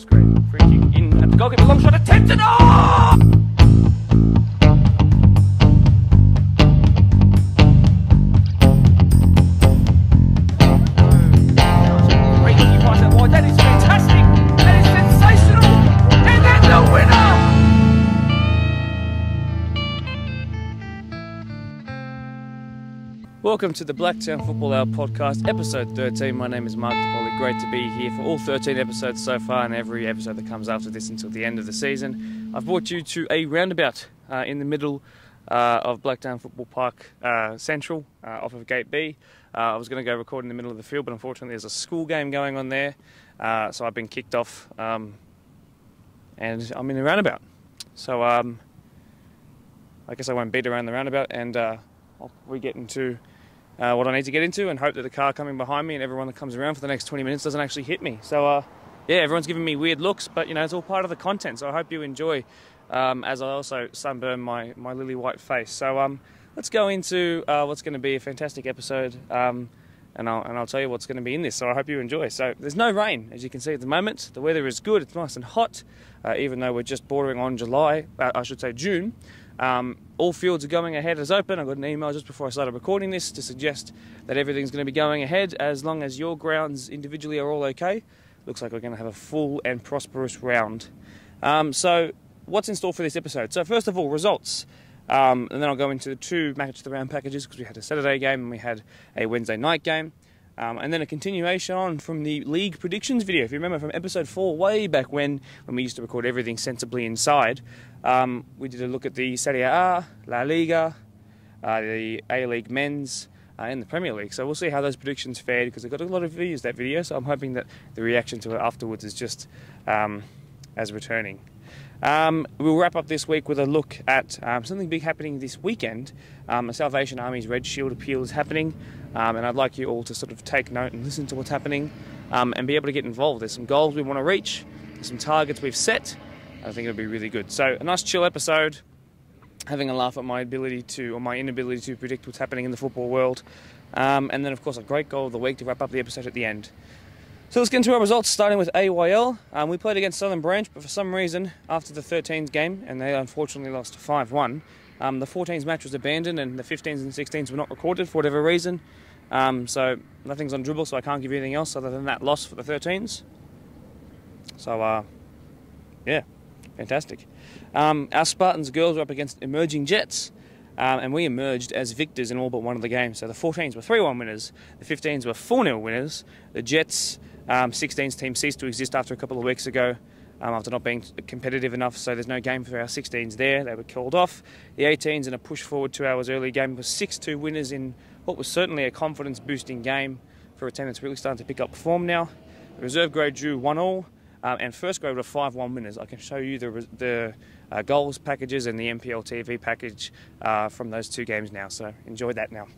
first grade. Free kick in at the goalkeeper, long shot attempted. Oh! Great kick pass out wide. That is fantastic. That is sensational. And that's the winner. Welcome to the Blacktown Football Hour podcast, episode 13. My name is Marc. Great to be here for all 13 episodes so far, and every episode that comes after this until the end of the season. I've brought you to a roundabout in the middle of Blacktown Football Park Central, off of Gate B. I was going to go record in the middle of the field, but unfortunately there's a school game going on there, so I've been kicked off, and I'm in a roundabout. So I guess I won't beat around the roundabout, and I'll get into what I need to get into, and hope that the car coming behind me and everyone that comes around for the next 20 minutes doesn't actually hit me. So yeah, everyone's giving me weird looks, but you know, it's all part of the content, so I hope you enjoy, as I also sunburn my lily white face. So let's go into what's going to be a fantastic episode, and I'll tell you what's going to be in this, so I hope you enjoy. So there's no rain, as you can see at the moment. The weather is good, it's nice and hot, even though we're just bordering on June. All fields are going ahead as open. I got an email just before I started recording this to suggest that everything's going to be going ahead as long as your grounds individually are all okay. Looks like we're going to have a full and prosperous round. So what's in store for this episode? So first of all, results. And then I'll go into the two match of the round packages, because we had a Saturday game and we had a Wednesday night game. And then a continuation on from the league predictions video. If you remember from episode 4, way back when we used to record everything sensibly inside, we did a look at the Serie A, La Liga, the A-League men's, and the Premier League. So we'll see how those predictions fared, because I got a lot of views that video, so I'm hoping that the reaction to it afterwards is just as returning. We'll wrap up this week with a look at something big happening this weekend. A Salvation Army's Red Shield appeal is happening, and I'd like you all to sort of take note and listen to what's happening, and be able to get involved. There's some goals we want to reach, there's some targets we've set. I think it'll be really good. So a nice chill episode, having a laugh at my ability to, or my inability to predict what's happening in the football world, and then of course a great goal of the week to wrap up the episode at the end. So let's get into our results, starting with AYL. We played against Southern Branch, but for some reason, after the 13s game, and they unfortunately lost 5-1, the 14s match was abandoned, and the 15s and 16s were not recorded for whatever reason. So nothing's on dribble, so I can't give you anything else other than that loss for the 13s. So, yeah, fantastic. Our Spartans girls were up against Emerging Jets, and we emerged as victors in all but one of the games. So the 14s were 3-1 winners, the 15s were 4-0 winners, the Jets 16s team ceased to exist after a couple of weeks ago, after not being competitive enough, so there's no game for our 16s there. They were called off. The 18s, in a push forward 2 hours early game, was 6-2 winners in what was certainly a confidence boosting game for a team that's really starting to pick up form now. The reserve grade drew 1-1, and first grade were 5-1 winners. I can show you the goals packages and the MPL TV package from those two games now, so enjoy that now.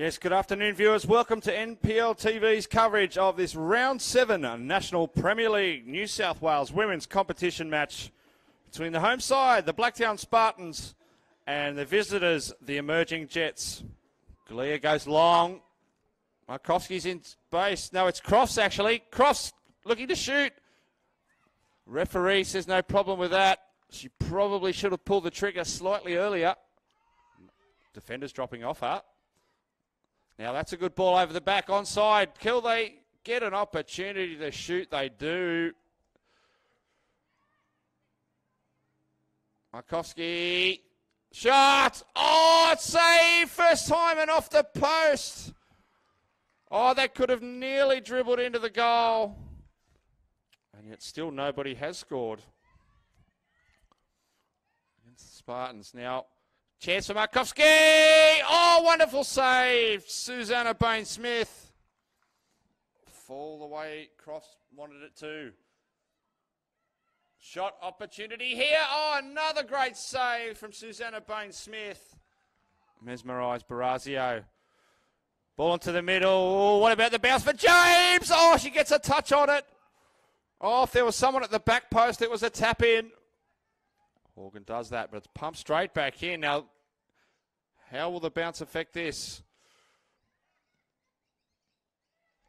Yes, good afternoon, viewers. Welcome to NPL TV's coverage of this Round 7 National Premier League New South Wales women's competition match between the home side, the Blacktown Spartans, and the visitors, the Emerging Jets. Galea goes long. Markovski's in space. No, it's Crofts, actually. Crofts looking to shoot. Referee says no problem with that. She probably should have pulled the trigger slightly earlier. Defenders dropping off her. Now that's a good ball over the back onside. Kill, they get an opportunity to shoot. They do. Markovski. Shot. Oh, it's saved. First time and off the post. Oh, that could have nearly dribbled into the goal. And yet still nobody has scored. Against the Spartans now. Chance for Markovski. Oh, wonderful save. Susanna Bain-Smith. Fall the way Crofts wanted it to. Shot opportunity here. Oh, another great save from Susanna Bain-Smith. Mesmerised Barazio. Ball into the middle. Oh, what about the bounce for James? Oh, she gets a touch on it. Oh, if there was someone at the back post, it was a tap in. Horgan does that, but it's pumped straight back in. Now, how will the bounce affect this?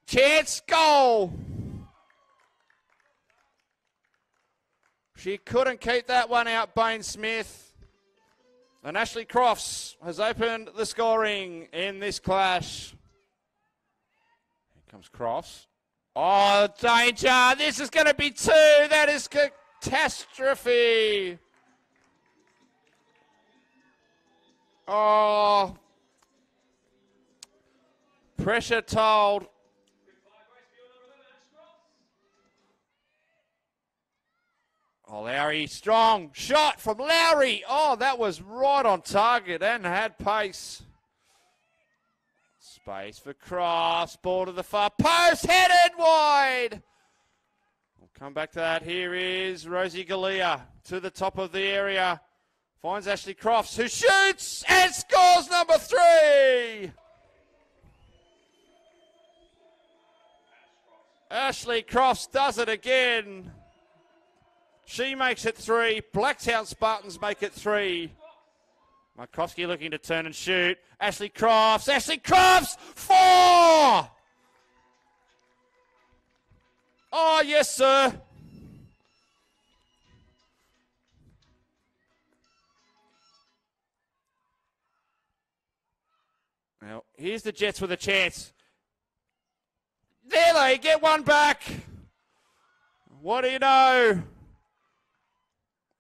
Chance, goal! She couldn't keep that one out, Bain-Smith. And Ashley Crofts has opened the scoring in this clash. Here comes Crofts. Oh, danger! This is going to be 2. That is catastrophe. Oh, pressure told. Oh, Lowry, strong shot from Lowry. Oh, that was right on target and had pace. Space for Cross, ball to the far post, headed wide. We'll come back to that. Here is Rosie Galea to the top of the area. Finds Ashley Crofts, who shoots and scores number 3. Ashley Crofts does it again. She makes it 3. Blacktown Spartans make it 3. Markovski looking to turn and shoot. Ashley Crofts, 4! Oh, yes, sir. Now, here's the Jets with a chance. There they get one back. What do you know?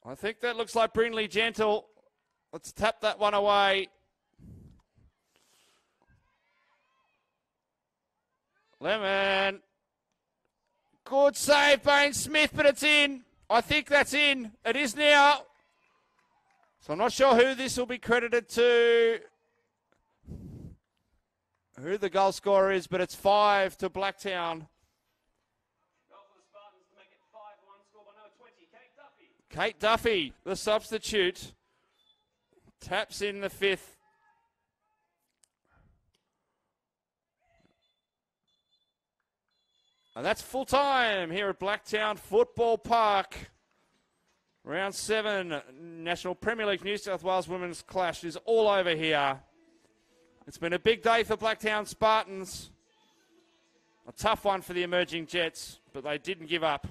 I think that looks like BRINLEY gentle. Let's tap that one away. Lemon. Good save, Bain-Smith, but it's in. I think that's in. It is now. So I'm not sure who this will be credited to. Who the goal scorer is, but it's 5 to Blacktown. Goal for the Spartans to make it 5-1, scored by number 20, Kate Duffy. Kate Duffy, the substitute, taps in the 5th. And that's full time here at Blacktown Football Park. Round 7, National Premier League New South Wales Women's Clash is all over here. It's been a big day for Blacktown Spartans. A tough one for the Emerging Jets, but they didn't give up.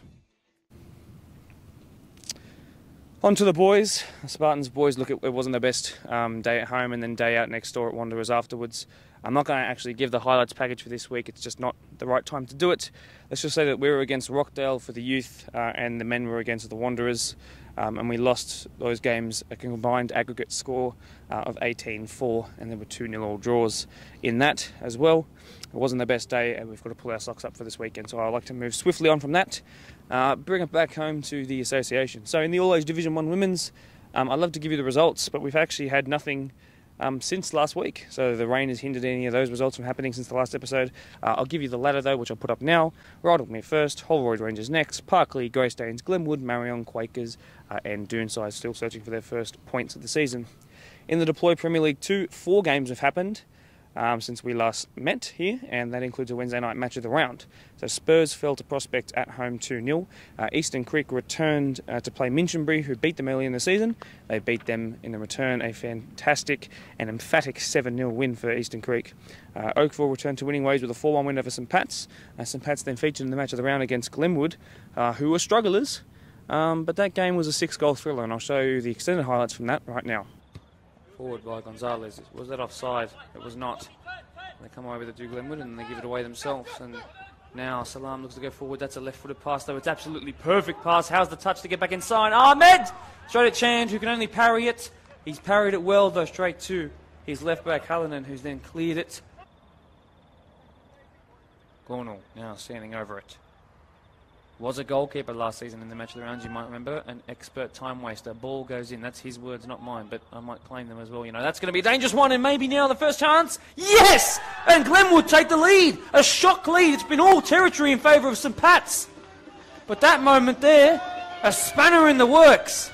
On to the boys. The Spartans boys, look, it wasn't their best day at home and then day out next door at Wanderers afterwards. I'm not going to actually give the highlights package for this week. It's just not the right time to do it. Let's just say that we were against Rockdale for the youth and the men were against the Wanderers. And we lost those games a combined aggregate score of 18-4, and there were 2-0 all draws in that as well. It wasn't the best day, and we've got to pull our socks up for this weekend, so I'd like to move swiftly on from that, bring it back home to the association. So in the All-Age Division 1 Women's, I'd love to give you the results, but we've actually had nothing since last week, so the rain has hindered any of those results from happening since the last episode. I'll give you the ladder though, which I'll put up now. Rydalmere first, Holroyd Rangers next, Parkley, Greystanes, Glenwood, Marion, Quakers, and Doonside still searching for their first points of the season. In the Deploy Premier League 2, 4 games have happened. since we last met here, and that includes a Wednesday night match of the round. So Spurs fell to Prospect at home 2-0. Eastern Creek returned to play Minchinbury, who beat them early in the season. They beat them in the return, a fantastic and emphatic 7-0 win for Eastern Creek. Oakville returned to winning ways with a 4-1 win over St Pat's. St Pat's then featured in the match of the round against Glenwood, who were strugglers, but that game was a 6-goal thriller, and I'll show you the extended highlights from that right now. Forward by Gonzalez. Was that offside? It was not. They come over to do Glenwood and they give it away themselves. And now Salam looks to go forward. That's a left-footed pass, though. It's absolutely perfect pass. How's the touch to get back inside? Ahmed! Straight at Chand, who can only parry it. He's parried it well, though, straight to his left-back, Hallinan, who's then cleared it. Gornall now standing over it. Was a goalkeeper last season in the match of the rounds, you might remember. An expert time waster. Ball goes in. That's his words, not mine, but I might claim them as well. You know, that's going to be a dangerous one, and maybe now the first chance. Yes! And Glenwood take the lead. A shock lead. It's been all territory in favour of St Pat's. But that moment there, a spanner in the works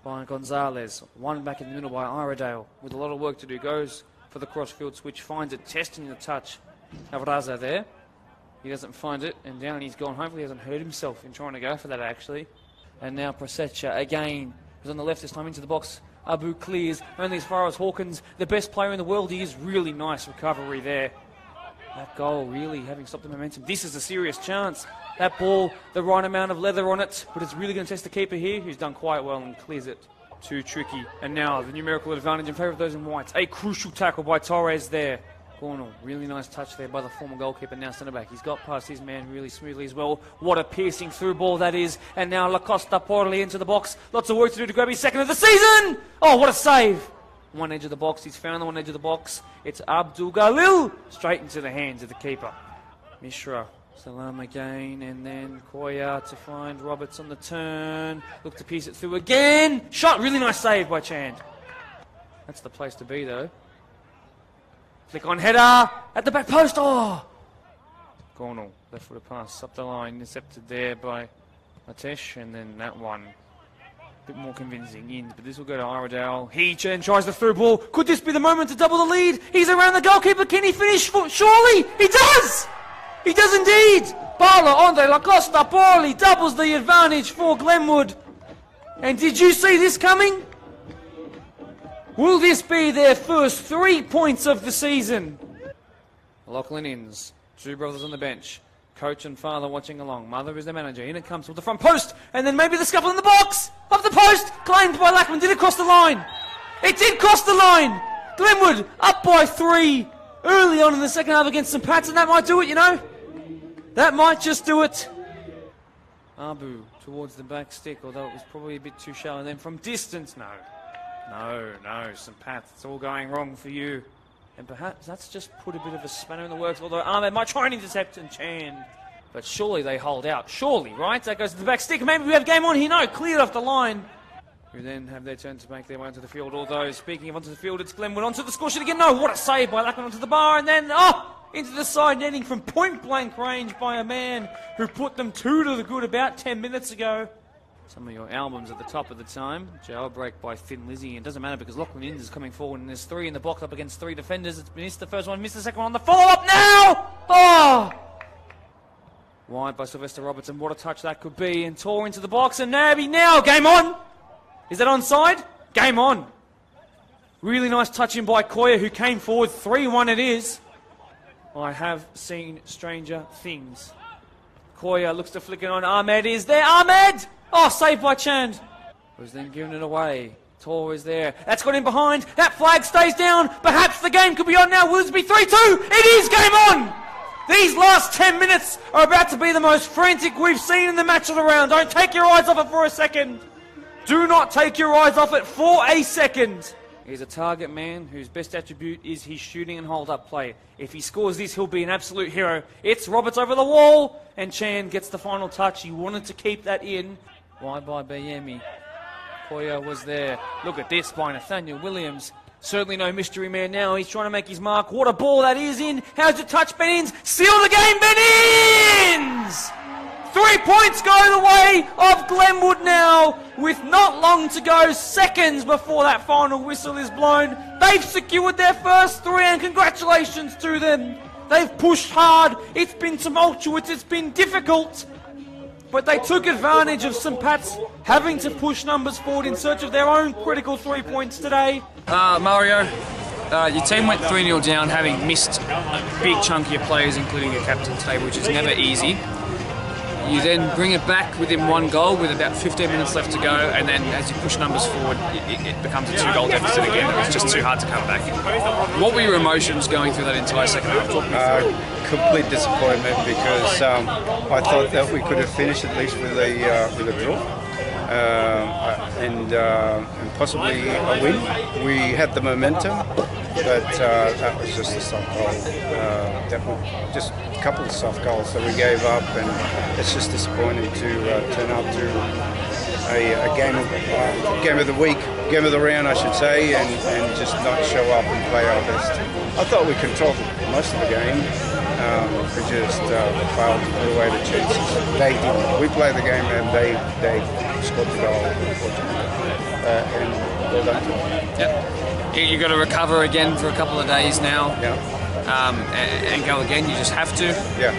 by Gonzalez. One back in the middle by Iredale with a lot of work to do. Goes for the cross-field switch, finds it, testing the touch. Alvarado there. He doesn't find it, and down he's gone. Hopefully he hasn't hurt himself in trying to go for that, actually. And now Prosecha again is on the left this time into the box. Abu clears only as far as Hawkins, the best player in the world. He is really nice recovery there. That goal really having stopped the momentum. This is a serious chance. That ball, the right amount of leather on it, but it's really going to test the keeper here, who's done quite well and clears it. Too tricky. And now the numerical advantage in favour of those in whites. A crucial tackle by Torres there. Gornall, really nice touch there by the former goalkeeper, now centre-back. He's got past his man really smoothly as well. What a piercing through ball that is. And now Lacosta poorly into the box. Lots of work to do to grab his second of the season. Oh, what a save. One edge of the box. He's found the one edge of the box. It's Abdul Galil. Straight into the hands of the keeper. Mishra. Salam again. And then Koya to find Roberts on the turn. Look to pierce it through again. Shot. Really nice save by Chand. That's the place to be, though. Flick on header at the back post. Oh! Gornall, left footed pass up the line, intercepted there by Matesh, and then that one a bit more convincing in. But this will go to Iredale. He tries the through ball. Could this be the moment to double the lead? He's around the goalkeeper. Can he finish? Surely he does. He does indeed. Barla Andre Lacosta poorly doubles the advantage for Glenwood. And did you see this coming? Will this be their first 3 points of the season? Lachlan Inns, two brothers on the bench. Coach and father watching along. Mother is the manager. In it comes with the front post. And then maybe the scuffle in the box. Up the post. Claimed by Lackman. Did it cross the line? It did cross the line. Glenwood up by 3 early on in the second half against St Pat's. And that might do it, you know. That might just do it. Abu towards the back stick. Although it was probably a bit too shallow. And then from distance, no. No, St Pat's, it's all going wrong for you. And perhaps that's just put a bit of a spanner in the works, although Ahmed might try and intercept and Chand. But surely they hold out. Surely, right? That goes to the back stick. Maybe we have game on here. No, cleared off the line. Who then have their turn to make their way onto the field. Although, speaking of onto the field, it's Glenwood onto the score sheet again. No, what a save by Lackman onto the bar. And then, into the side netting from point-blank range by a man who put them 2 to the good about 10 minutes ago. Some of your albums at the top of the time. Jailbreak by Thin Lizzy. And it doesn't matter because Lachlan Inns is coming forward and there's 3 in the box up against 3 defenders. It's missed the first one, missed the second one on the follow-up now! Oh! Wide by Sylvester Robertson. What a touch that could be. And tore into the box. And Naby now. Game on! Is that onside? Game on. Really nice touch in by Koya who came forward. 3-1 it is. I have seen stranger things. Koya looks to flick it on. Ahmed is there. Ahmed! Oh, saved by Chand. Who's then given it away. Tor is there. That's got in behind. That flag stays down. Perhaps the game could be on now. Will this be 3-2? It is game on! These last 10 minutes are about to be the most frantic we've seen in the match of the round. Don't take your eyes off it for a second. Do not take your eyes off it for a second. He's a target man whose best attribute is his shooting and hold-up play. If he scores this, he'll be an absolute hero. It's Roberts over the wall, and Chan gets the final touch. He wanted to keep that in. Wide by Bayemi. Koya was there. Look at this by Nathaniel Williams. Certainly no mystery man now. He's trying to make his mark. What a ball that is in. How's it touch Ben Inns? Seal the game, Ben Inns! 3 points go the way of Glenwood now, with not long to go, seconds before that final whistle is blown. They've secured their first 3, and congratulations to them. They've pushed hard, it's been tumultuous, it's been difficult, but they took advantage of St Pat's having to push numbers forward in search of their own critical 3 points today. Mario, your team went 3-0 down, having missed a big chunk of your players, including your captain today, which is never easy. You then bring it back within 1 goal with about 15 minutes left to go, and then as you push numbers forward, it becomes a 2-goal deficit again. It was just too hard to come back. What were your emotions going through that entire second half? Talk me through. Complete disappointment, because I thought that we could have finished at least with a draw. And possibly a win. We had the momentum, but that was just a soft goal. Just a couple of soft goals that we gave up, and it's just disappointing to turn up to a game of the week, game of the round, I should say, and just not show up and play our best. I thought we controlled most of the game. We just failed to put away the chances. They didn't. We played the game and they scored the goal, and well done to them. Yep. You've got to recover again for a couple of days now. Yeah. And go again. You just have to. Yeah.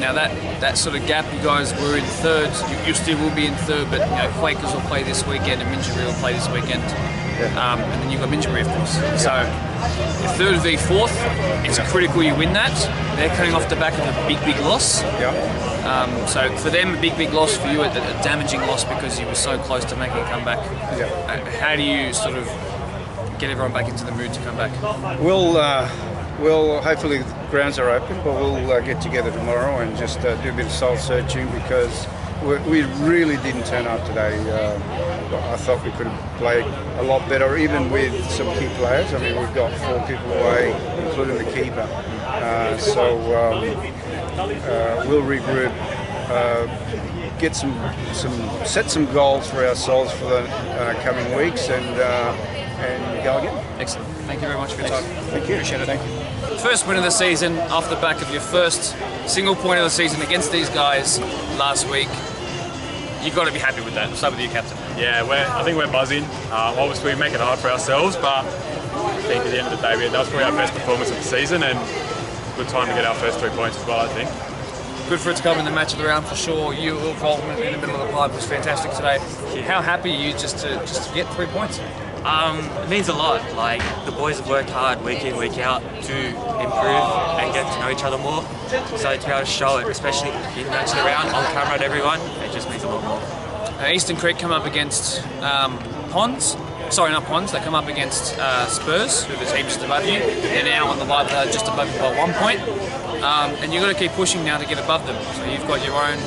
Now that sort of gap, you guys were in third. You still will be in third, but Quakers will play this weekend and Minjery will play this weekend. Yeah. And then you've got Minjery, of course. Yeah. So if third v fourth, it's critical you win that. They're coming off the back of a big loss. Yeah. So for them, a big loss. For you, a damaging loss because you were so close to making a comeback. Yeah. How do you sort of get everyone back into the mood to come back? We'll hopefully the grounds are open, but we'll get together tomorrow and just do a bit of soul searching, because we really didn't turn up today. I thought we could have played a lot better, even with some key players. I mean, we've got 4 people away, including the keeper. So we'll regroup, set some goals for ourselves for the coming weeks, and go again. Excellent. Thank you very much for your time. Thank you. Appreciate it. Thank you. First win of the season off the back of your first single point of the season against these guys last week. You've got to be happy with that. Start with you, captain. Yeah, I think we're buzzing. Obviously, we make it hard for ourselves, but I think at the end of the day, that was probably our best performance of the season, and good time to get our first 3 points as well, I think. Good for it to come in the match of the round for sure. Your involvement in the middle of the pipe was fantastic today. How happy are you just to get 3 points? It means a lot. Like, the boys have worked hard week in, week out to improve and get to know each other more. So to be able to show it, especially in the match of the round, on camera to everyone, it just means a lot more. Eastern Creek come up against Ponds. Sorry, not Ponds. They come up against Spurs, who are the team just above you. They're now on the line just above you by 1 point. And you've got to keep pushing now to get above them. So you've got your own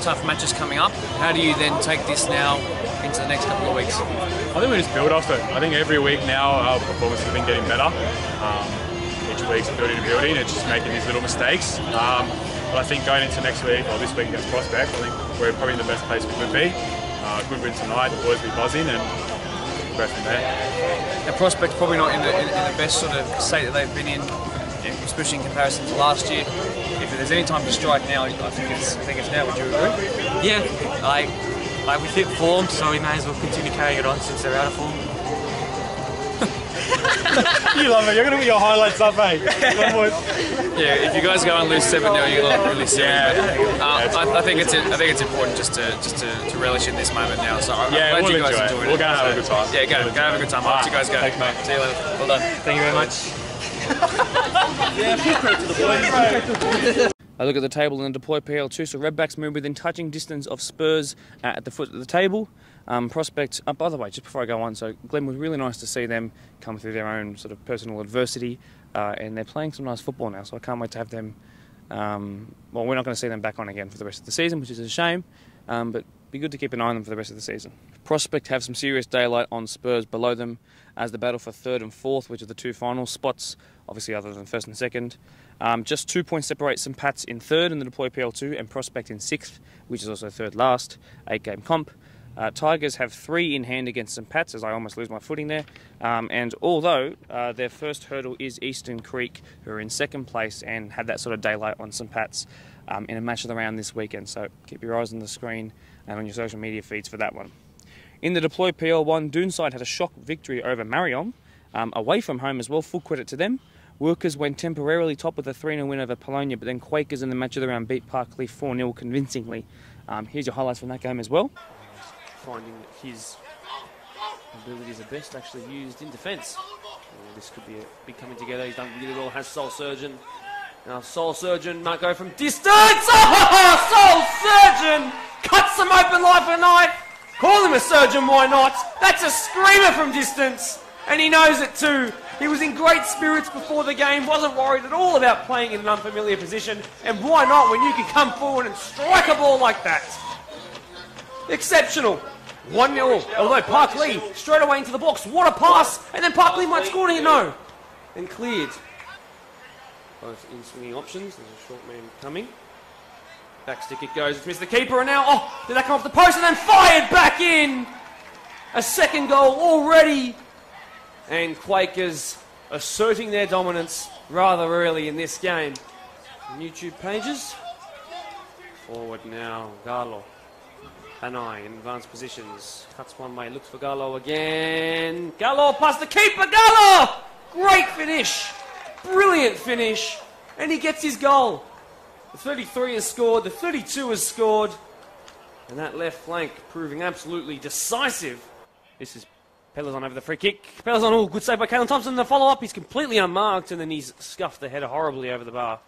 tough matches coming up. How do you then take this now into the next couple of weeks? I think we just build off it. I think every week now our performance has been getting better. Each week's building and building. It's just making these little mistakes. But I think going into next week, or this week against Prospect, I think we're probably in the best place we could be. Good win tonight, the boys will be buzzing, and go from there. The Prospect's probably not in the best sort of state that they've been in, especially in comparison to last year. If there's any time to strike now, I think it's now. Would you agree? Yeah, like we've hit form, so we may as well continue carrying it on since they're out of form. You love it. You're going to put your highlights up, eh? Yeah, if you guys go and lose 7-0, you're going to look really silly. I think it's important just to relish in this moment now. So I'm glad you guys enjoyed it. We're going to have a good time. Yeah, go have a good time. I'll let you guys go. Thanks, mate. See you later. Well done. Thank you very much. I look at the table in the Deploy PL2, so Redbacks move within touching distance of Spurs at the foot of the table. Prospect, by the way, just before I go on, so Glenn, was really nice to see them come through their own sort of personal adversity, and they're playing some nice football now, so I can't wait to have them, well, we're not going to see them back on again for the rest of the season, which is a shame, but be good to keep an eye on them for the rest of the season. Prospect have some serious daylight on Spurs below them as the battle for third and fourth, which are the two final spots, obviously other than first and second. Just 2 points separate St Pat's in third in the Deploy PL2 and Prospect in sixth, which is also third last, 8-game comp. Tigers have 3 in hand against St Pat's, as I almost lose my footing there. And although their first hurdle is Eastern Creek, who are in second place and had that sort of daylight on St Pat's, in a match of the round this weekend. So keep your eyes on the screen and on your social media feeds for that one. In the deployed PL1, Doonside had a shock victory over Marion, away from home as well, full credit to them. Workers went temporarily top with a 3-0 win over Polonia, but then Quakers in the match of the round beat Parklea 4-0 convincingly. Here's your highlights from that game as well. Finding his abilities are best actually used in defence. This could be a big coming together. He's done really well, has Soul Surgeon. Now Soul Surgeon might go from distance. Oh, Soul Surgeon cuts him open like a knife. Call him a surgeon, why not? That's a screamer from distance, and he knows it too. He was in great spirits before the game, wasn't worried at all about playing in an unfamiliar position, and why not when you can come forward and strike a ball like that? Exceptional. 1-0, although Parklea straight away into the box. What a pass, and then Parklea might score it, no. And cleared. Both in-swinging options. There's a short man coming. Back stick it goes. It's missed the keeper, and now, did that come off the post and then fired back in? A second goal already. And Quakers asserting their dominance rather early in this game. YouTube pages. Forward now, Garlo. Panay in advanced positions. Cuts one way, looks for Garlo again. Garlo past the keeper, Garlo! Great finish. Brilliant finish. And he gets his goal. The 33 has scored, the 32 has scored. And that left flank proving absolutely decisive. This is Pelazon over the free kick. Pelazon, oh, good save by Caelan Thompson. The follow-up, he's completely unmarked, and then he's scuffed the header horribly over the bar.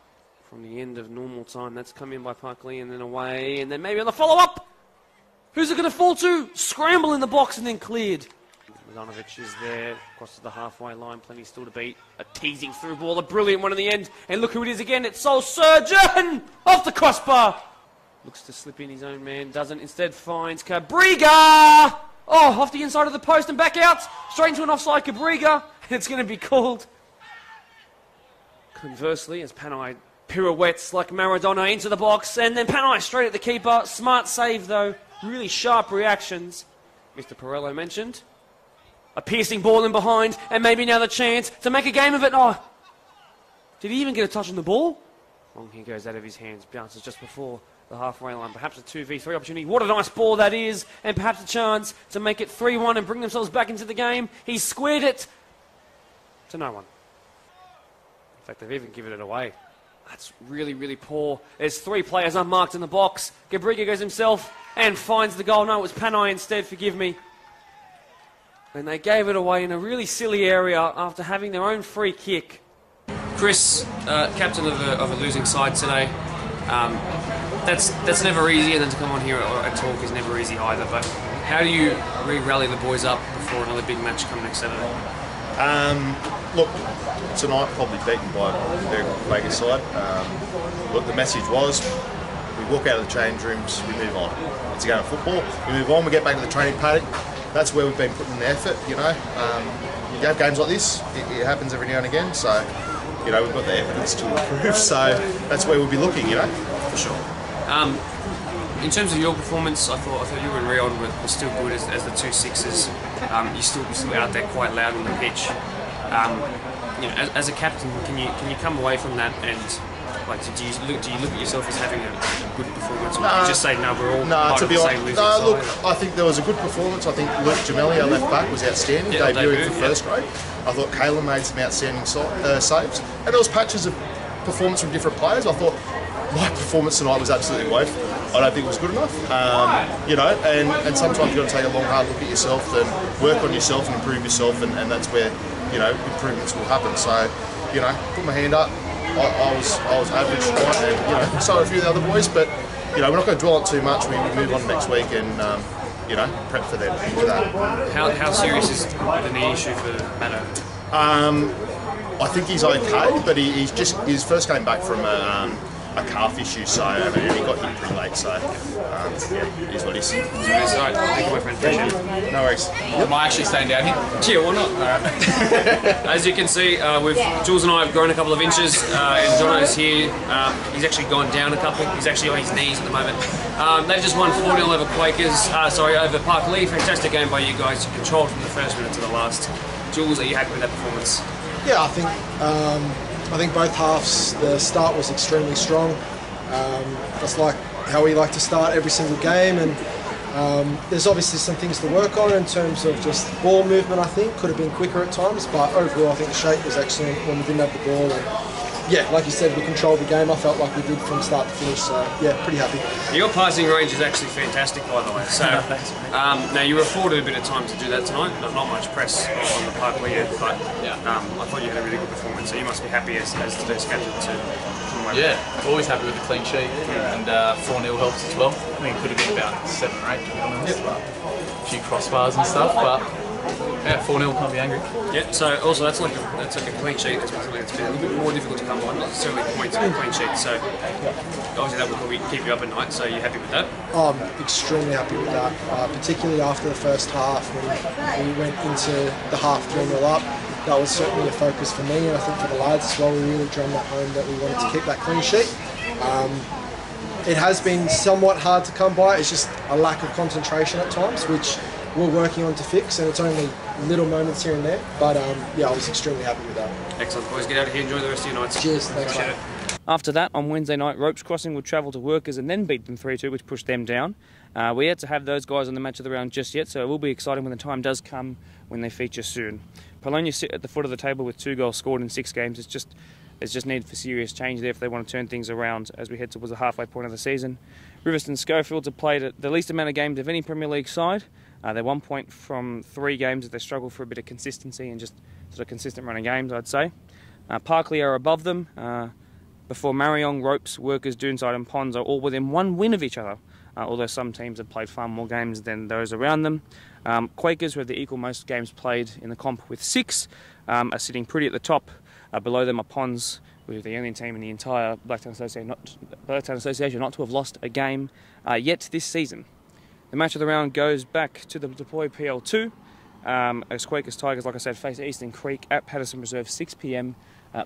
From the end of normal time, that's come in by Parklea, and then away, and then maybe on the follow-up. Who's it going to fall to? Scramble in the box and then cleared. Milanovic is there, across to the halfway line, plenty still to beat. A teasing through ball, a brilliant one in the end. And look who it is again, it's Soul Surgeon! Off the crossbar! Looks to slip in his own man, doesn't, instead finds Cabriga! Oh, off the inside of the post and back out, straight into an offside Cabriga, and it's going to be called. Conversely, as Panay pirouettes like Maradona into the box, and then Panay straight at the keeper. Smart save though, really sharp reactions. Mr. Perello mentioned. A piercing ball in behind, and maybe now the chance to make a game of it. Oh, did he even get a touch on the ball? Long here goes out of his hands, bounces just before the halfway line. Perhaps a 2v3 opportunity. What a nice ball that is, and perhaps a chance to make it 3-1 and bring themselves back into the game. He squared it to no one. In fact, they've even given it away. That's really, really poor. There's 3 players unmarked in the box. Gabriga goes himself and finds the goal. No, it was Panay instead, forgive me. And they gave it away in a really silly area after having their own free kick. Chris, captain of a losing side today. That's never easy, and then to come on here and talk is never easy either. But how do you re-rally the boys up before another big match come next Saturday? Look, tonight probably beaten by a very good Quakers side. Look, the message was we walk out of the change rooms, we move on. It's a game of football. We move on, we get back to the training paddock. That's where we've been putting the effort, you know. You have games like this, it happens every now and again, so, you know, we've got the evidence to improve, so that's where we'll be looking, you know, for sure. In terms of your performance, I thought you and Rion were still good as the 2 6s. You're still out there quite loud on the pitch. You know, as a captain, can you come away from that and like do you look at yourself as having a good performance, or you just say no, we're all part of the same losing side? Look, I think there was a good performance. I think Luke Jamelli, our left back, was outstanding. Yeah, debuting for first grade. I thought Caelan made some outstanding saves, and there was patches of performance from different players. I thought my performance tonight was absolutely woeful. I don't think it was good enough. You know, and sometimes you've got to take a long, hard look at yourself and work on yourself and improve yourself, and that's where, you know, improvements will happen. So, you know, put my hand up. I was average tonight, and, you know, so a few of the other boys, but, you know, we're not going to dwell on too much. We move on next week and, you know, prep for that. How serious is the knee issue for Matto? I think he's okay, but he's first came back from a calf issue, so and he got hit pretty late, so yeah, it is what it is. Alright, thank you, my friend. Appreciate it. No worries. Am I actually staying down here? Yeah, why not? As you can see, Jules and I have grown a couple of inches, and Jono's here. He's actually gone down a couple. He's actually on his knees at the moment. They've just won 4-0 over over Parklea. Fantastic game by you guys. You controlled from the first minute to the last. Jules, are you happy with that performance? Yeah, I think both halves, the start was extremely strong. That's like how we like to start every single game, and there's obviously some things to work on in terms of just ball movement. I think could have been quicker at times, but overall I think the shape was excellent when we didn't have the ball. And yeah, like you said, we controlled the game. I felt like we did from start to finish, so yeah, pretty happy. Your passing range is actually fantastic, by the way. So now you were afforded a bit of time to do that tonight. Not much press on the Park League, but I thought you had a really good performance. So you must be happy as today's captain to come away. Yeah, always happy with the clean sheet, and 4-0 helps as well. I think it could have been about 7 or 8 to be honest, but a few crossbars and stuff, but yeah, 4-0, can't be angry. Yeah, so also that's like a clean sheet. That's something that's been a little bit more difficult to come by, not necessarily points in a clean sheet. So obviously that will probably keep you up at night. So you're happy with that? I'm extremely happy with that, particularly after the first half when we went into the half 3-0 up. That was certainly a focus for me, and I think for the lads as well. We really drummed that home that we wanted to keep that clean sheet. It has been somewhat hard to come by. It's just a lack of concentration at times, which we're working on to fix, and it's only little moments here and there. But yeah, I was extremely happy with that. Excellent, boys. Get out of here. Enjoy the rest of your nights. Cheers. Thanks, mate. After that, on Wednesday night, Ropes Crossing would travel to Workers and then beat them 3-2, which pushed them down. We yet to have those guys on the match of the round just yet, so it will be exciting when the time does come when they feature soon. Polonia sit at the foot of the table with 2 goals scored in 6 games. It's just need for serious change there if they want to turn things around as we head towards the halfway point of the season. Riverstone Schofields have played the least amount of games of any Premier League side. They're 1 point from 3 games as they struggle for a bit of consistency and just sort of consistent running games, I'd say. Parkley are above them. Before Mariong, Ropes, Workers, Doonside and Ponds are all within 1 win of each other, although some teams have played far more games than those around them. Quakers, who have the equal most games played in the comp with 6, are sitting pretty at the top. Below them are Ponds, who are the only team in the entire Blacktown Association not to have lost a game yet this season. The match of the round goes back to the Deploy PL2, as Quakers Tigers, like I said, face Eastern Creek at Patterson Reserve, 6 p.m.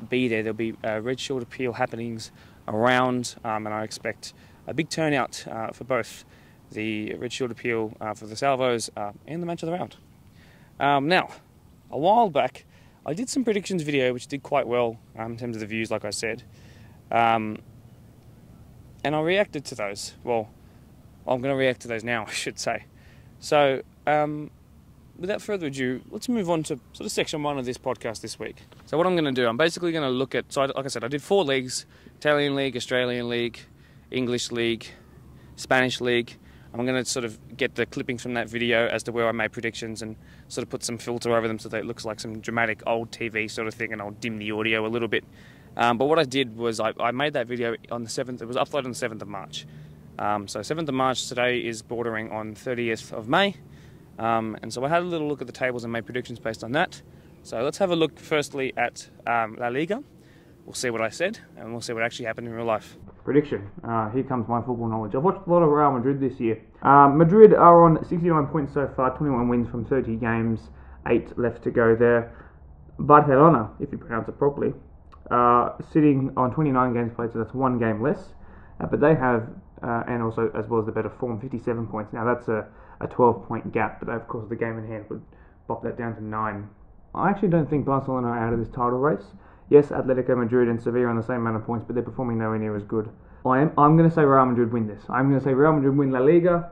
Be there. There'll be Red Shield Appeal happenings around, and I expect a big turnout for both the Red Shield Appeal for the Salvos and the match of the round. Now, a while back, I did some predictions video which did quite well in terms of the views, like I said, and I reacted to those. Well, I'm going to react to those now, I should say. So, without further ado, let's move on to sort of section 1 of this podcast this week. So what I'm going to do, I'm basically going to look at, so like I said, I did 4 leagues: Italian League, Australian League, English League, Spanish League. I'm going to sort of get the clippings from that video as to where I made predictions and sort of put some filter over them so that it looks like some dramatic old TV sort of thing, and I'll dim the audio a little bit. But what I did was I made that video on the 7th, it was uploaded on the 7th of March. So 7th of March today is bordering on 30th of May. And so I had a little look at the tables and made predictions based on that. So let's have a look firstly at La Liga. We'll see what I said, and we'll see what actually happened in real life. Prediction. Here comes my football knowledge. I've watched a lot of Real Madrid this year. Madrid are on 69 points so far, 21 wins from 30 games, 8 left to go there. Barcelona, if you pronounce it properly, sitting on 29 games played, so that's 1 game less. But they have, and also as well as the better form, 57 points. Now that's a 12-point gap, but of course the game in hand would bop that down to 9. I actually don't think Barcelona are out of this title race. Yes, Atletico Madrid and Sevilla on the same amount of points, but they're performing nowhere near as good. I'm going to say Real Madrid win this. I'm going to say Real Madrid win La Liga,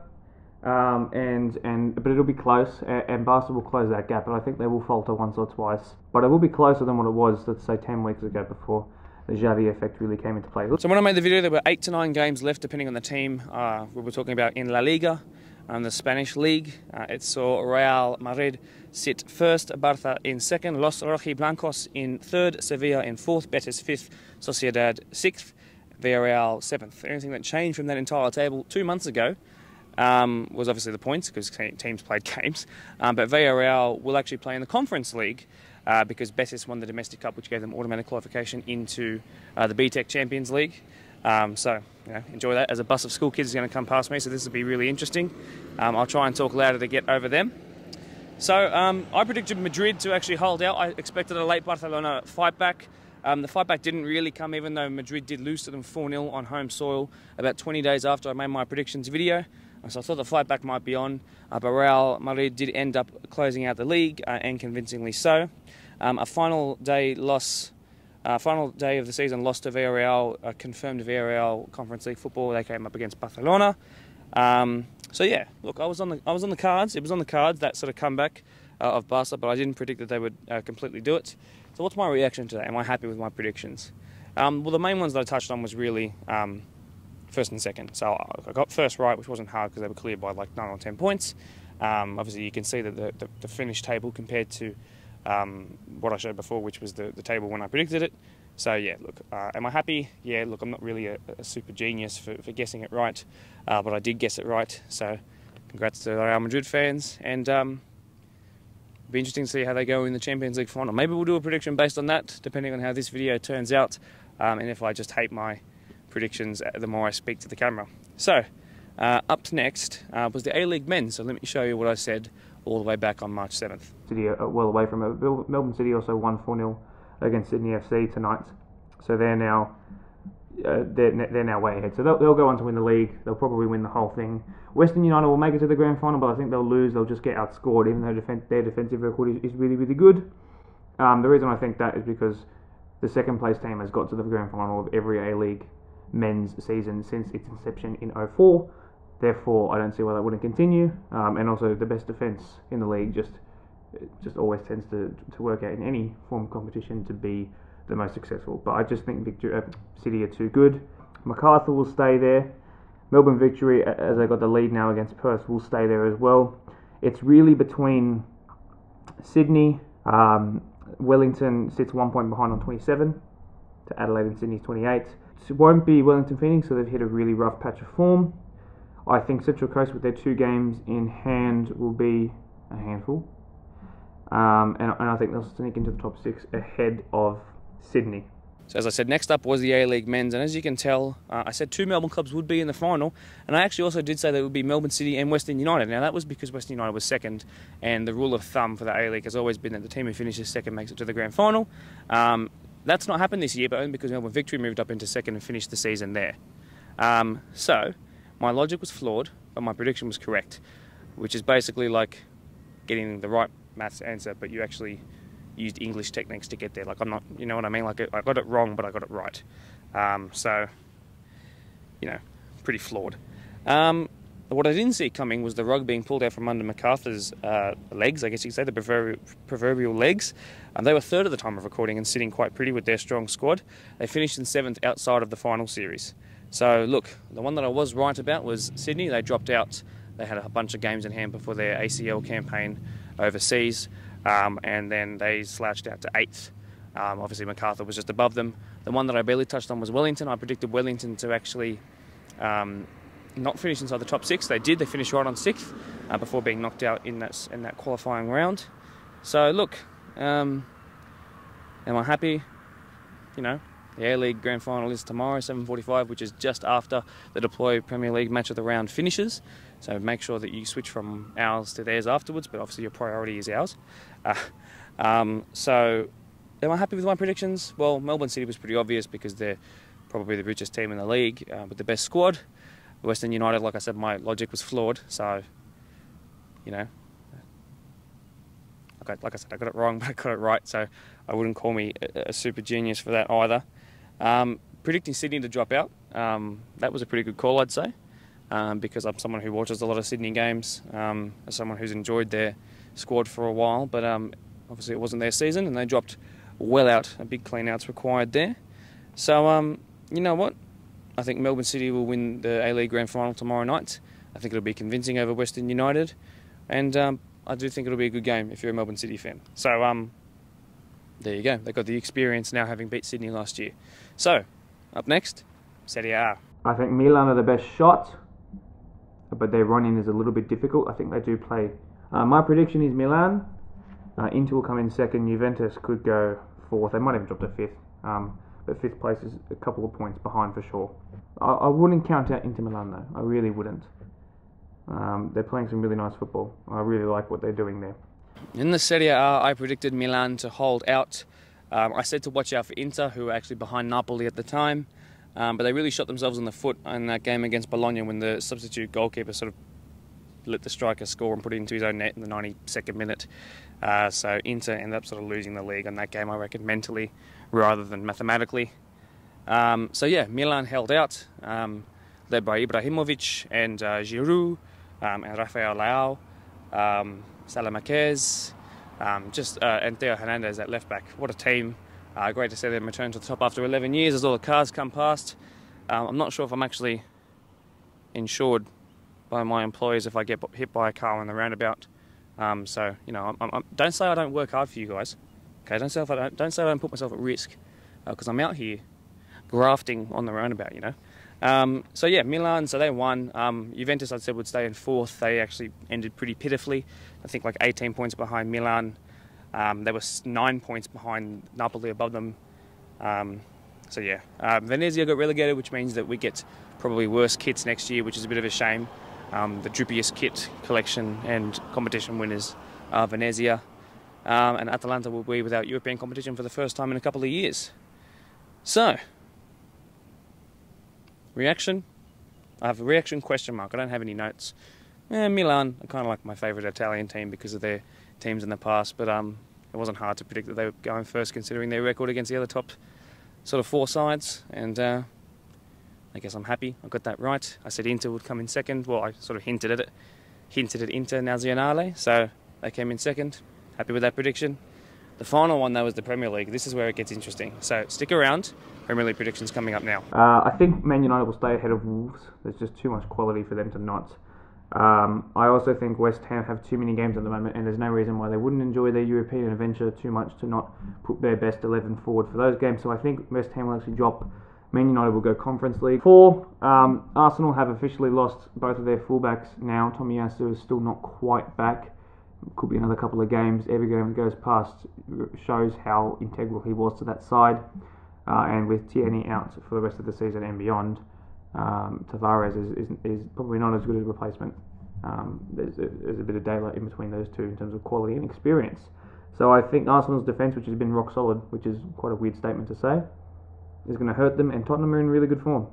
but it'll be close, and Barca will close that gap, but I think they will falter once or twice. But it will be closer than what it was, let's say, 10 weeks ago before the Xavi effect really came into play. So when I made the video, there were 8 to 9 games left, depending on the team we were talking about in La Liga. The Spanish League, it saw Real Madrid sit first, Barça in second, Los Rojiblancos in third, Sevilla in fourth, Betis fifth, Sociedad sixth, Villarreal seventh. The only thing that changed from that entire table 2 months ago was obviously the points, because teams played games, but Villarreal will actually play in the Conference League because Betis won the Domestic Cup, which gave them automatic qualification into the BTEC Champions League. So, enjoy that, as a bus of school kids is going to come past me, so this will be really interesting. I'll try and talk louder to get over them. So, I predicted Madrid to actually hold out. I expected a late Barcelona fight back. The fight back didn't really come, even though Madrid did lose to them 4-0 on home soil about 20 days after I made my predictions video. So I thought the fight back might be on, but Real Madrid did end up closing out the league, and convincingly so. A final day loss Final day of the season, lost to Villarreal, confirmed Villarreal Conference League football. They came up against Barcelona. So yeah, look, I was on the cards. It was on the cards, that sort of comeback of Barca, but I didn't predict that they would completely do it. So what's my reaction to that? Am I happy with my predictions? Well, the main ones that I touched on was really first and second. So I got first right, which wasn't hard because they were cleared by like 9 or 10 points. Obviously, you can see that the finish table compared to what I showed before, which was the table when I predicted it. So yeah, look, am I happy? Yeah, look, I'm not really a super genius for guessing it right, but I did guess it right. So congrats to Real Madrid fans, and it'll be interesting to see how they go in the Champions League final. Maybe we'll do a prediction based on that, depending on how this video turns out, and if I just hate my predictions the more I speak to the camera. So up next was the A-League men. So let me show you what I said all the way back on March 7th. City are well away from it. Melbourne City also won 4-0 against Sydney FC tonight, so they're now way ahead. So they'll go on to win the league. They'll probably win the whole thing. Western United will make it to the grand final, but I think they'll lose. They'll just get outscored, even though their defensive record is really, really good. The reason I think that is because the second place team has got to the grand final of every A-League men's season since its inception in 2004. Therefore, I don't see why that wouldn't continue. And also, the best defence in the league just always tends to work out in any form of competition to be the most successful. But I just think City are too good. MacArthur will stay there. Melbourne Victory, as they got the lead now against Perth, will stay there as well. It's really between Sydney. Wellington sits 1 point behind on 27 to Adelaide and Sydney's 28. It won't be Wellington Phoenix, so they've hit a really rough patch of form. I think Central Coast, with their 2 games in hand, will be a handful. And I think they'll sneak into the top 6 ahead of Sydney. So as I said, next up was the A-League men's, and as you can tell, I said 2 Melbourne clubs would be in the final, and I actually also did say that it would be Melbourne City and Western United. Now that was because Western United was second, and the rule of thumb for the A-League has always been that the team who finishes second makes it to the grand final. That's not happened this year, but only because Melbourne Victory moved up into second and finished the season there. So my logic was flawed, but my prediction was correct, which is basically like getting the right maths answer, but you actually used English techniques to get there. Like, I'm not, you know what I mean? Like, I got it wrong, but I got it right. So, you know, pretty flawed. What I didn't see coming was the rug being pulled out from under MacArthur's legs, I guess you could say, the proverbial legs. They were third at the time of recording and sitting quite pretty with their strong squad. They finished in 7th outside of the final series. So, look, the one that I was right about was Sydney. They dropped out. They had a bunch of games in hand before their ACL campaign overseas, and then they slouched out to 8th. Obviously, MacArthur was just above them. The one that I barely touched on was Wellington. I predicted Wellington to actually not finish inside the top 6. They did. They finished right on 6th before being knocked out in that qualifying round. So, look, am I happy? You know, the A-League Grand Final is tomorrow, 7:45, which is just after the Deploy Premier League match of the round finishes. So make sure that you switch from ours to theirs afterwards, but obviously your priority is ours. So am I happy with my predictions? Well, Melbourne City was pretty obvious because they're probably the richest team in the league with the best squad. Western United, like I said, my logic was flawed. So, you know, like I said, I got it wrong, but I got it right. So I wouldn't call me a super genius for that either. Predicting Sydney to drop out, that was a pretty good call, I'd say. Because I'm someone who watches a lot of Sydney games, as someone who's enjoyed their squad for a while, but obviously it wasn't their season and they dropped well out. A big clean-out's required there. So, you know what? I think Melbourne City will win the A-League Grand Final tomorrow night. I think it'll be convincing over Western United, and I do think it'll be a good game if you're a Melbourne City fan. So, there you go. They've got the experience now, having beat Sydney last year. So, up next, Serie A. I think Milan are the best shot, but their run-in is a little bit difficult. I think they do play. My prediction is Milan. Inter will come in second. Juventus could go 4th. They might even drop to 5th. But 5th place is a couple of points behind for sure. I wouldn't count out Inter Milan though. I really wouldn't. They're playing some really nice football. I really like what they're doing there. In the Serie A, I predicted Milan to hold out. I said to watch out for Inter, who were actually behind Napoli at the time. But they really shot themselves in the foot in that game against Bologna when the substitute goalkeeper sort of let the striker score and put it into his own net in the 92nd minute. So Inter ended up sort of losing the league on that game, I reckon, mentally, rather than mathematically. So yeah, Milan held out, led by Ibrahimovic and Giroud, and Rafael Leao, Salamakers, and Theo Hernandez at left back. What a team. Great to see them return to the top after 11 years as all the cars come past. I'm not sure if I'm actually insured by my employers if I get hit by a car on the roundabout. So, you know, don't say I don't work hard for you guys. Okay, don't say I don't put myself at risk, because I'm out here grafting on the roundabout, you know. So yeah, Milan, so they won. Juventus, I said, would stay in fourth. They actually ended pretty pitifully. I think like 18 points behind Milan. They were 9 points behind Napoli above them. So yeah, Venezia got relegated, which means that we get probably worse kits next year, which is a bit of a shame. The drippiest kit collection and competition winners are Venezia. And Atalanta will be without European competition for the first time in a couple of years. So, reaction? I have a reaction question mark. I don't have any notes. Milan, I kind of like my favourite Italian team because of their teams in the past, but it wasn't hard to predict that they were going first considering their record against the other top sort of four sides, and I guess I'm happy I got that right. I said Inter would come in second. Well, I sort of hinted at Inter Nazionale, so they came in second. Happy with that prediction. The final one, though, was the Premier League. This is where it gets interesting. So stick around. Premier League predictions coming up now. I think Man United will stay ahead of Wolves. There's just too much quality for them to not. I also think West Ham have too many games at the moment, and there's no reason why they wouldn't enjoy their European adventure too much to not put their best 11 forward for those games. So I think West Ham will actually drop. Man United will go Conference League. 4, Arsenal have officially lost both of their fullbacks now. Tomiyasu is still not quite back. Could be another couple of games. Every game that goes past shows how integral he was to that side. And with Tierney out for the rest of the season and beyond, Tavares is probably not as good a replacement. There's a bit of daylight in between those two in terms of quality and experience. So I think Arsenal's defence, which has been rock solid, which is quite a weird statement to say, is going to hurt them. And Tottenham are in really good form.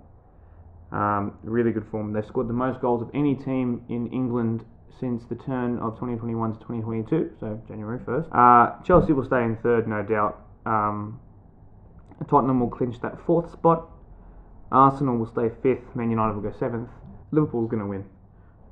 Really good form. They've scored the most goals of any team in England since the turn of 2021 to 2022, so January 1st. Chelsea will stay in third, no doubt. Tottenham will clinch that fourth spot. Arsenal will stay fifth. Man United will go seventh. Liverpool's going to win.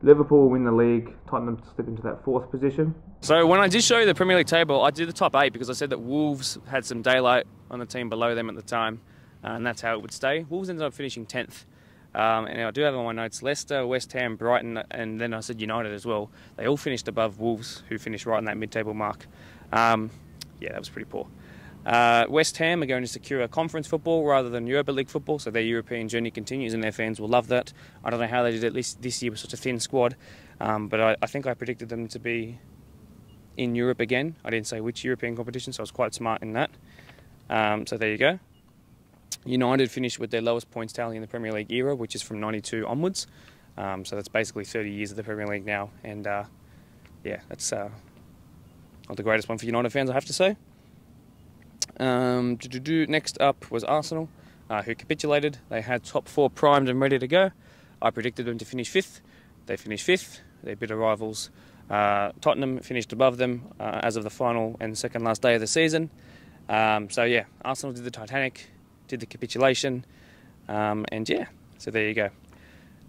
Liverpool will win the league. Tottenham slip into that fourth position. So when I did show you the Premier League table, I did the top 8 because I said that Wolves had some daylight on the team below them at the time, and that's how it would stay. Wolves ended up finishing 10th. And I do have on my notes Leicester, West Ham, Brighton, and then I said United as well. They all finished above Wolves, who finished right in that mid-table mark. Yeah, that was pretty poor. West Ham are going to secure conference football rather than Europa League football, so their European journey continues and their fans will love that. I don't know how they did it this year with such a thin squad, but I think I predicted them to be in Europe again. I didn't say which European competition, so I was quite smart in that. So there you go. United finished with their lowest points tally in the Premier League era, which is from 92 onwards. So that's basically 30 years of the Premier League now. And yeah, that's not the greatest one for United fans, I have to say. Next up was Arsenal, who capitulated. They had top 4 primed and ready to go. I predicted them to finish 5th. They finished 5th. They're bitter rivals. Tottenham finished above them as of the final and second last day of the season. So yeah, Arsenal did the Titanic, did the capitulation, and yeah, so there you go.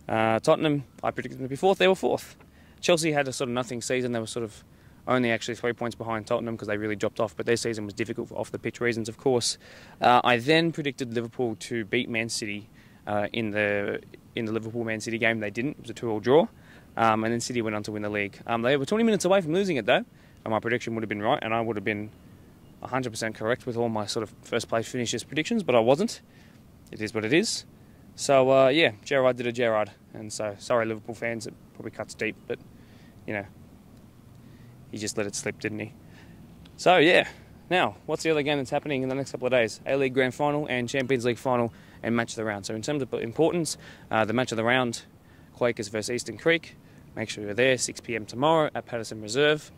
Tottenham, I predicted them to be 4th, they were 4th. Chelsea had a sort of nothing season. They were sort of only actually 3 points behind Tottenham because they really dropped off, but their season was difficult for off the pitch reasons, of course. I then predicted Liverpool to beat Man City in the Liverpool-Man City game. They didn't. It was a 2-2 draw, and then City went on to win the league. They were 20 minutes away from losing it though, and my prediction would have been right, and I would have been 100% correct with all my sort of first place finishes predictions, but I wasn't. It is what it is. So yeah, Gerrard did a Gerrard, and so sorry Liverpool fans, it probably cuts deep, but you know, he just let it slip, didn't he? So yeah, now what's the other game that's happening in the next couple of days? A-League Grand Final and Champions League Final and Match of the Round. So in terms of importance, the Match of the Round, Quakers versus Eastern Creek. Make sure you're there, 6 PM tomorrow at Patterson Reserve,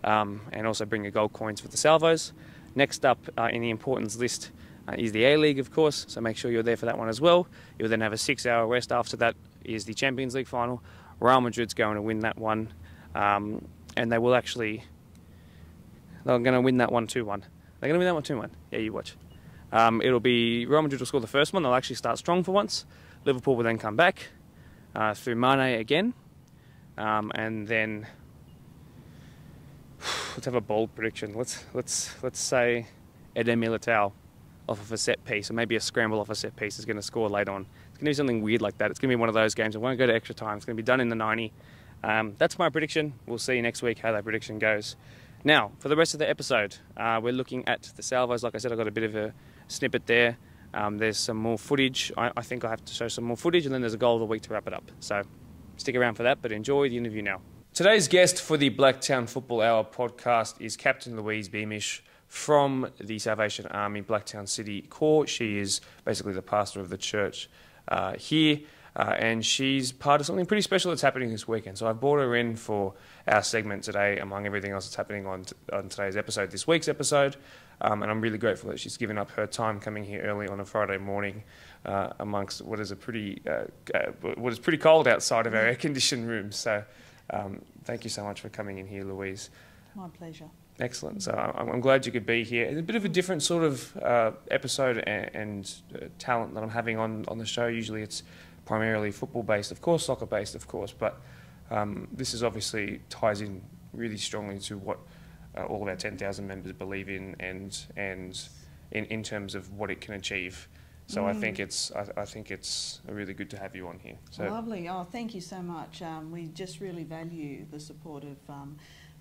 and also bring your gold coins for the salvos. Next up in the importance list is the A-League, of course, so make sure you're there for that one as well. You'll then have a 6-hour rest. After that is the Champions League final. Real Madrid's going to win that one, and they will actually, they're going to win that one 2-1. They're going to win that one 2-1. Yeah, you watch. It'll be Real Madrid will score the first one. They'll actually start strong for once. Liverpool will then come back through Mane again, and then let's have a bold prediction. Let's say Eder Militao off of a set piece, or maybe a scramble off a set piece is going to score late on. It's going to be something weird like that. It's going to be one of those games that won't go to extra time. It's going to be done in the 90. That's my prediction. We'll see next week how that prediction goes. Now, for the rest of the episode, we're looking at the salvos. Like I said, I got a bit of a snippet there. There's some more footage. I think I have to show some more footage, and then there's a goal of the week to wrap it up. So stick around for that, but enjoy the interview now. Today's guest for the Blacktown Football Hour podcast is Captain Louise Beamish from the Salvation Army Blacktown City Corps. She is basically the pastor of the church here, and she's part of something pretty special that's happening this weekend. So I've brought her in for our segment today, among everything else that's happening on today's episode, this week's episode, and I'm really grateful that she's given up her time coming here early on a Friday morning amongst what is pretty cold outside of our air-conditioned room. So thank you so much for coming in here, Louise. My pleasure. Excellent. So I'm glad you could be here. It's a bit of a different sort of episode and talent that I'm having on the show. Usually it's primarily football-based, of course, soccer-based, of course, but this is obviously ties in really strongly to what all of our 10,000 members believe in and in terms of what it can achieve. So I think it's really good to have you on here. So lovely. Oh, thank you so much. We just really value the support of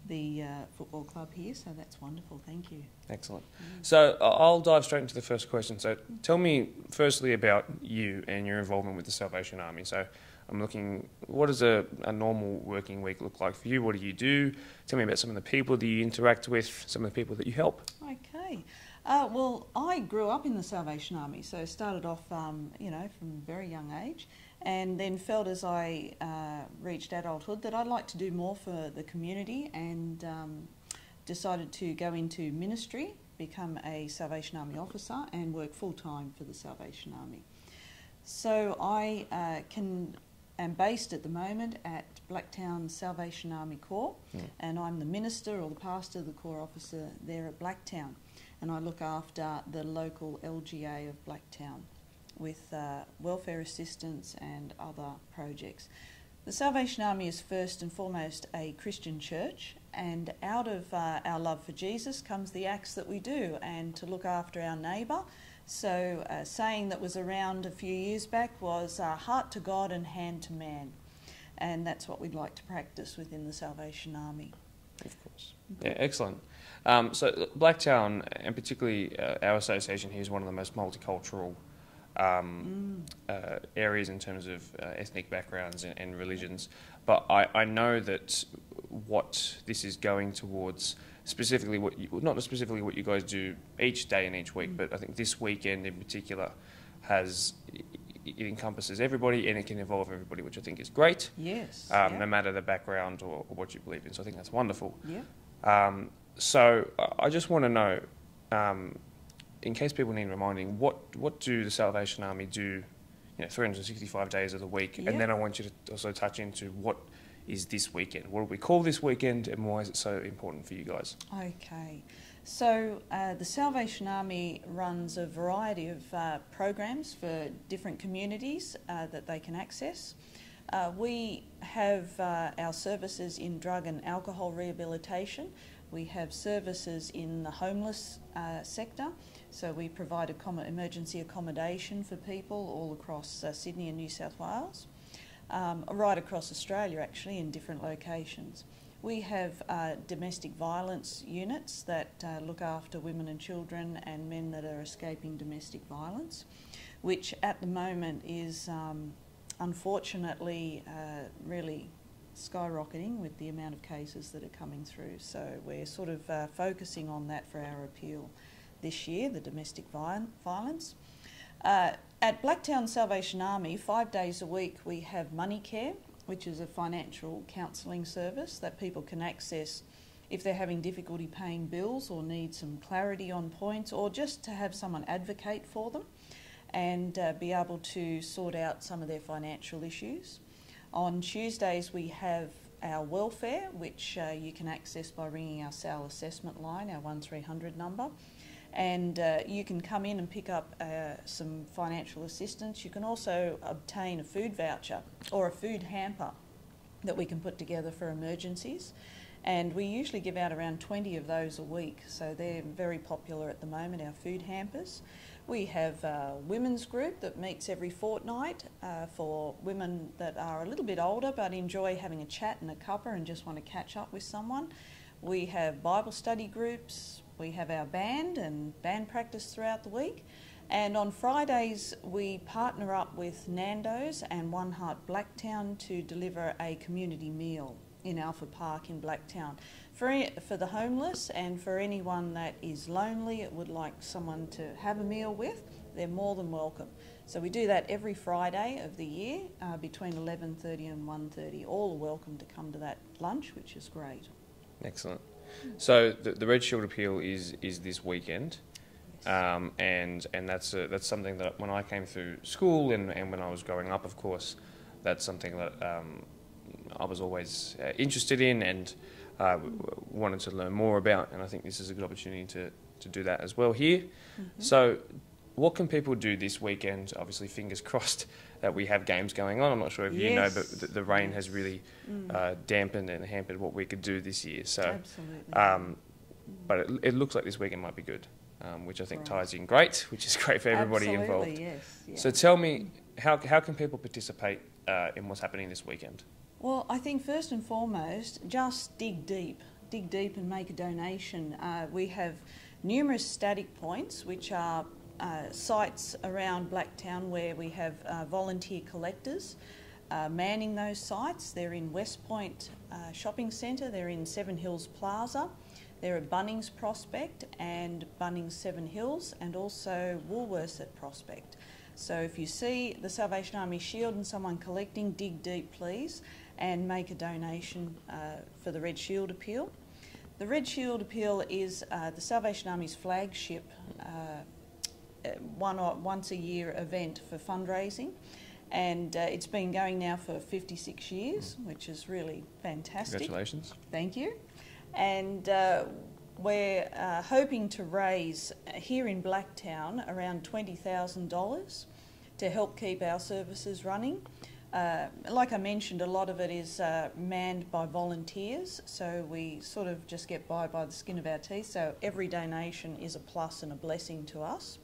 the football club here, so that's wonderful. Thank you. Excellent. So I'll dive straight into the first question. So tell me firstly about you and your involvement with the Salvation Army. So I'm looking, what does a normal working week look like for you? What do you do? Tell me about some of the people that you interact with, some of the people that you help. Okay. Well, I grew up in the Salvation Army, so started off, from a very young age, and then felt as I reached adulthood that I'd like to do more for the community, and decided to go into ministry, become a Salvation Army officer, and work full-time for the Salvation Army. So I am based at the moment at Blacktown Salvation Army Corps, and I'm the minister or the pastor, the Corps officer there at Blacktown. And I look after the local LGA of Blacktown with welfare assistance and other projects. The Salvation Army is first and foremost a Christian church, and out of our love for Jesus comes the acts that we do and to look after our neighbour. So a saying that was around a few years back was heart to God and hand to man, and that's what we'd like to practice within the Salvation Army. Of course. Yeah, excellent. So Blacktown, and particularly our association here, is one of the most multicultural areas in terms of ethnic backgrounds and religions. But I know that what this is going towards, specifically not specifically what you guys do each day and each week, but I think this weekend in particular it encompasses everybody and it can involve everybody, which I think is great. Yes. No matter the background or what you believe in. So I think that's wonderful. Yeah. So I just want to know, in case people need reminding, what do the Salvation Army do, 365 days of the week? Yeah. And then I want you to also touch into what is this weekend. What do we call this weekend, and why is it so important for you guys? Okay. So the Salvation Army runs a variety of programs for different communities that they can access. We have our services in drug and alcohol rehabilitation. We have services in the homeless sector, so we provide emergency accommodation for people all across Sydney and New South Wales, right across Australia actually, in different locations. We have domestic violence units that look after women and children and men that are escaping domestic violence, which at the moment is unfortunately really skyrocketing with the amount of cases that are coming through. So we're sort of focusing on that for our appeal this year, the domestic violence. At Blacktown Salvation Army, 5 days a week we have Money Care, which is a financial counselling service that people can access if they're having difficulty paying bills or need some clarity on points, or just to have someone advocate for them and be able to sort out some of their financial issues. On Tuesdays we have our welfare, which you can access by ringing our SAL assessment line, our 1300 number. and you can come in and pick up some financial assistance. You can also obtain a food voucher or a food hamper that we can put together for emergencies. And we usually give out around 20 of those a week, so they're very popular at the moment, our food hampers. We have a women's group that meets every fortnight for women that are a little bit older but enjoy having a chat and a cuppa and just want to catch up with someone. We have Bible study groups, we have our band and band practice throughout the week. And on Fridays we partner up with Nando's and One Heart Blacktown to deliver a community meal in Alpha Park in Blacktown for the homeless and for anyone that is lonely and would like someone to have a meal with. They're more than welcome. So we do that every Friday of the year between 11:30 and 1:30. All are welcome to come to that lunch, which is great. Excellent. So the Red Shield Appeal is this weekend. And that's something that when I came through school and when I was growing up, of course, that's something that I was always interested in and wanted to learn more about, and I think this is a good opportunity to do that as well here. So what can people do this weekend? Obviously, fingers crossed that we have games going on. I'm not sure if you know, but the rain has really dampened and hampered what we could do this year. So, absolutely. But it looks like this weekend might be good, which I think ties in great, which is great for everybody involved. Yes, yeah. So tell me, how can people participate in what's happening this weekend? Well, I think first and foremost, just dig deep and make a donation. We have numerous static points, which are sites around Blacktown where we have volunteer collectors manning those sites. They're in West Point Shopping Centre, they're in Seven Hills Plaza, they're at Bunnings Prospect and Bunnings Seven Hills, and also Woolworths at Prospect. So if you see the Salvation Army shield and someone collecting, dig deep please and make a donation for the Red Shield Appeal. The Red Shield Appeal is the Salvation Army's flagship once a year event for fundraising, and it's been going now for 56 years, which is really fantastic. Congratulations. Thank you. And we're hoping to raise here in Blacktown around $20,000 to help keep our services running. Like I mentioned, a lot of it is manned by volunteers, so we sort of just get by the skin of our teeth, so every donation is a plus and a blessing to us.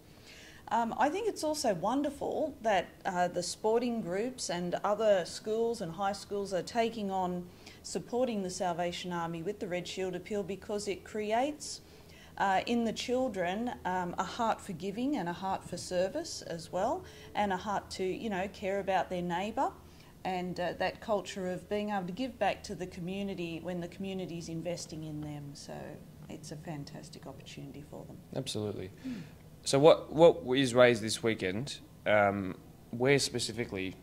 I think it's also wonderful that the sporting groups and other schools and high schools are taking on supporting the Salvation Army with the Red Shield Appeal, because it creates in the children a heart for giving and a heart for service as well, and a heart to care about their neighbour, and that culture of being able to give back to the community when the community is investing in them. So it's a fantastic opportunity for them. Absolutely. So what is raised this weekend? Where specifically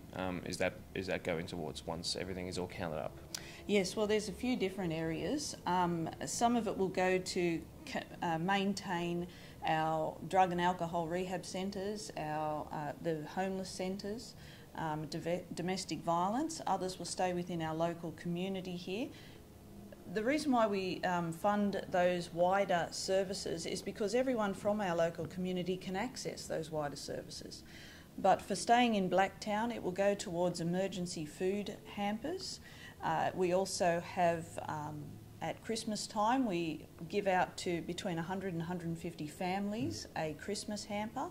is that going towards once everything is all counted up? Yes, well, there's a few different areas. Some of it will go to maintain our drug and alcohol rehab centres, the homeless centres, domestic violence. Others will stay within our local community here. The reason why we fund those wider services is because everyone from our local community can access those wider services. But for staying in Blacktown, it will go towards emergency food hampers. We also have, at Christmas time, we give out to between 100 and 150 families a Christmas hamper.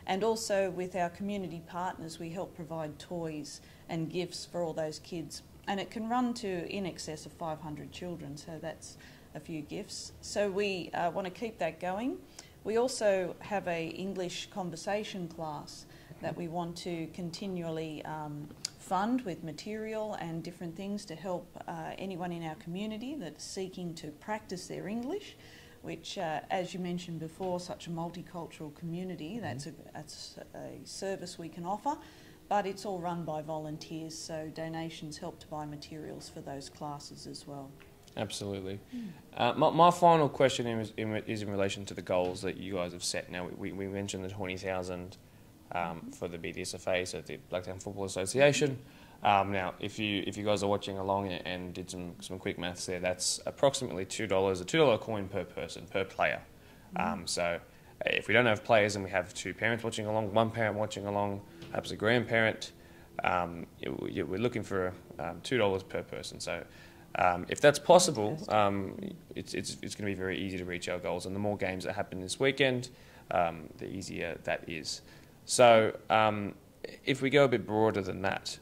And also with our community partners, we help provide toys and gifts for all those kids. And it can run to in excess of 500 children, so that's a few gifts. So we want to keep that going. We also have a English conversation class that we want to continually fund with material and different things to help anyone in our community that's seeking to practice their English, which, as you mentioned before, such a multicultural community, that's a service we can offer. But it's all run by volunteers, so donations help to buy materials for those classes as well. Absolutely. My final question is in relation to the goals that you guys have set. Now, we mentioned the 20,000 for the BDSFA, so the Blacktown Football Association. Now, if you guys are watching along and did some quick maths there, that's approximately $2, a $2 coin per person, per player. So if we don't have players and we have 2 parents watching along, 1 parent watching along, perhaps a grandparent, we're looking for $2 per person. So if that's possible, it's going to be very easy to reach our goals. And the more games that happen this weekend, the easier that is. So if we go a bit broader than that,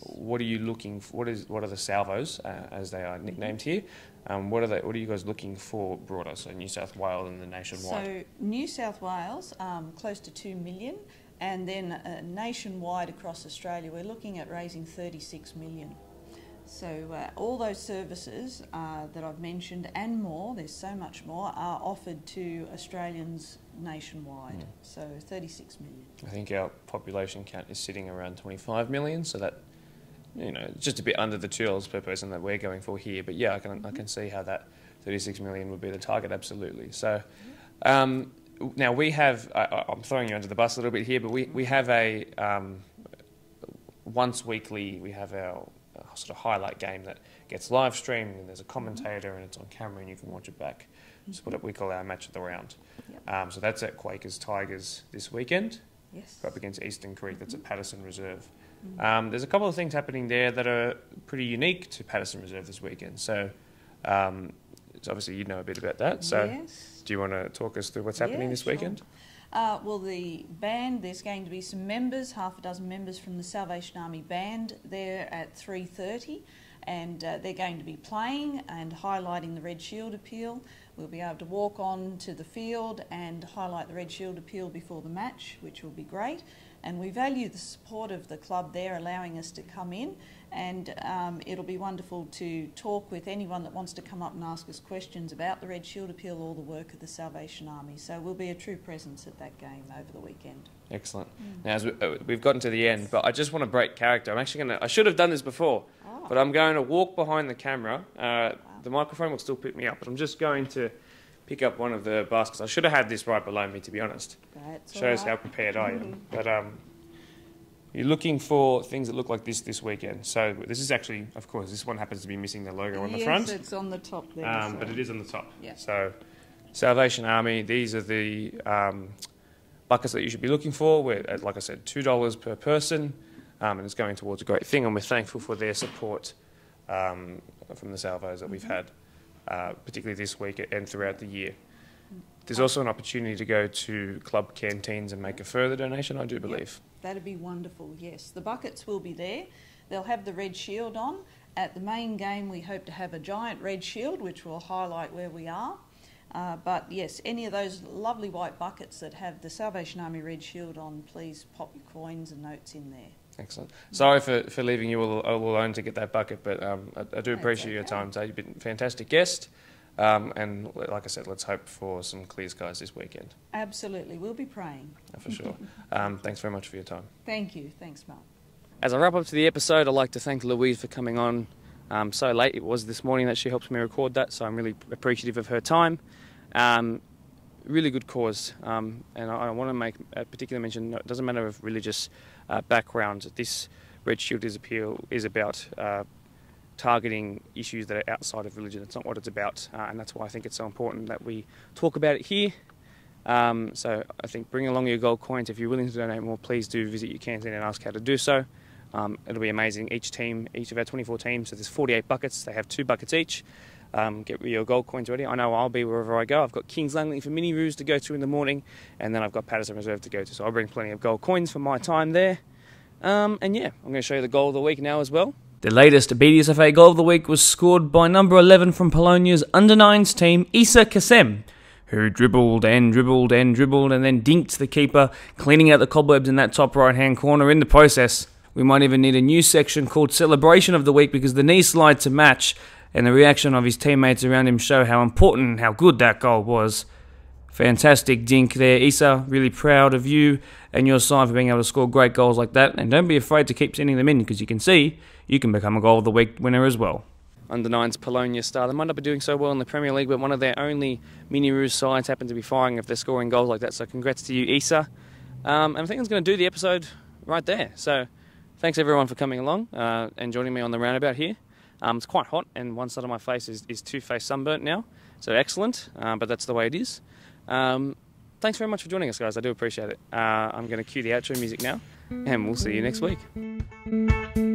what are you looking for? What are the salvos, as they are nicknamed here? What are you guys looking for broader? So New South Wales and the nationwide. So New South Wales, close to 2 million, and then nationwide across Australia, we're looking at raising 36 million. So all those services that I've mentioned and more, there's so much more, are offered to Australians nationwide. So 36 million. I think our population count is sitting around 25 million, so that, just a bit under the $2 per person that we're going for here. But yeah, I can see how that 36 million would be the target, absolutely. So now we have, I'm throwing you under the bus a little bit here, but we have a, once weekly, we have our sort of highlight game that gets live streamed, and there's a commentator and it's on camera and you can watch it back. It's what we call our match of the round. So that's at Quakers Tigers this weekend. Yes. Up against Eastern Creek, that's at Patterson Reserve. There's a couple of things happening there that are pretty unique to Patterson Reserve this weekend. So obviously you know a bit about that. So yes. Do you want to talk us through what's happening this weekend? Well, the band, there's going to be some members, half a dozen members from the Salvation Army Band there at 3:30, and they're going to be playing and highlighting the Red Shield Appeal. We'll be able to walk on to the field and highlight the Red Shield Appeal before the match, which will be great. And we value the support of the club there, allowing us to come in, and it'll be wonderful to talk with anyone that wants to come up and ask us questions about the Red Shield Appeal or the work of the Salvation Army. So we'll be a true presence at that game over the weekend. Excellent. Now, as we've gotten to the end, but I just want to break character. I'm actually I should have done this before, but I'm going to walk behind the camera. The microphone will still pick me up, but I'm just going to pick up one of the baskets. I should have had this right below me, to be honest. That's Shows how prepared I am. But you're looking for things that look like this weekend. So this is actually, of course, this one happens to be missing the logo on the front. Yes, it's on the top there. But it is on the top. Yeah. So Salvation Army, these are the buckets that you should be looking for. We're at, like I said, $2 per person, and it's going towards a great thing, and we're thankful for their support from the salvos that we've had, particularly this week and throughout the year. There's also an opportunity to go to club canteens and make a further donation, I do believe. Yep, that'd be wonderful, yes. The buckets will be there. They'll have the red shield on. At the main game, we hope to have a giant red shield, which will highlight where we are. But yes, any of those lovely white buckets that have the Salvation Army red shield on, please pop your coins and notes in there. Excellent. Sorry for leaving you all alone to get that bucket, but I do appreciate your time today. You've been a fantastic guest. And like I said, let's hope for some clear skies this weekend. Absolutely. We'll be praying. For sure. Thanks very much for your time. Thank you. Thanks, Mark. As I wrap up to the episode, I'd like to thank Louise for coming on so late. It was this morning that she helped me record that, so I'm really appreciative of her time. Really good cause, and I want to make a particular mention. It doesn't matter of religious background. This Red Shield Appeal is about targeting issues that are outside of religion. It's not what it's about, and that's why I think it's so important that we talk about it here. So I think bring along your gold coins. If you're willing to donate more, please do visit your canteen and ask how to do so. It'll be amazing. Each of our 24 teams, so there's 48 buckets. They have 2 buckets each. Get your gold coins ready. I know I'll be wherever I go. I've got Kings Langley for mini roos to go to in the morning, and then I've got Patterson Reserve to go to. So I'll bring plenty of gold coins for my time there. And yeah, I'm going to show you the goal of the week now as well. The latest BDSFA goal of the week was scored by number 11 from Polonia's under-9s team, Issa Kassem, who dribbled and dribbled and dribbled and then dinked the keeper, cleaning out the cobwebs in that top right-hand corner in the process. We might even need a new section called Celebration of the Week because the knee slide to match and the reaction of his teammates around him show how important and how good that goal was. Fantastic dink there, Issa. Really proud of you and your side for being able to score great goals like that. And don't be afraid to keep sending them in because you can see you can become a goal of the week winner as well. Under-9's Polonia star. They might not be doing so well in the Premier League, but one of their only mini-roos sides happen to be firing if they're scoring goals like that. So congrats to you, Issa. And I think that's going to do the episode right there. So thanks everyone for coming along and joining me on the roundabout here. It's quite hot and one side of my face is two-faced sunburnt now. So excellent, but that's the way it is. thanks very much for joining us, guys. I do appreciate it. I'm going to cue the outro music now, and we'll see you next week.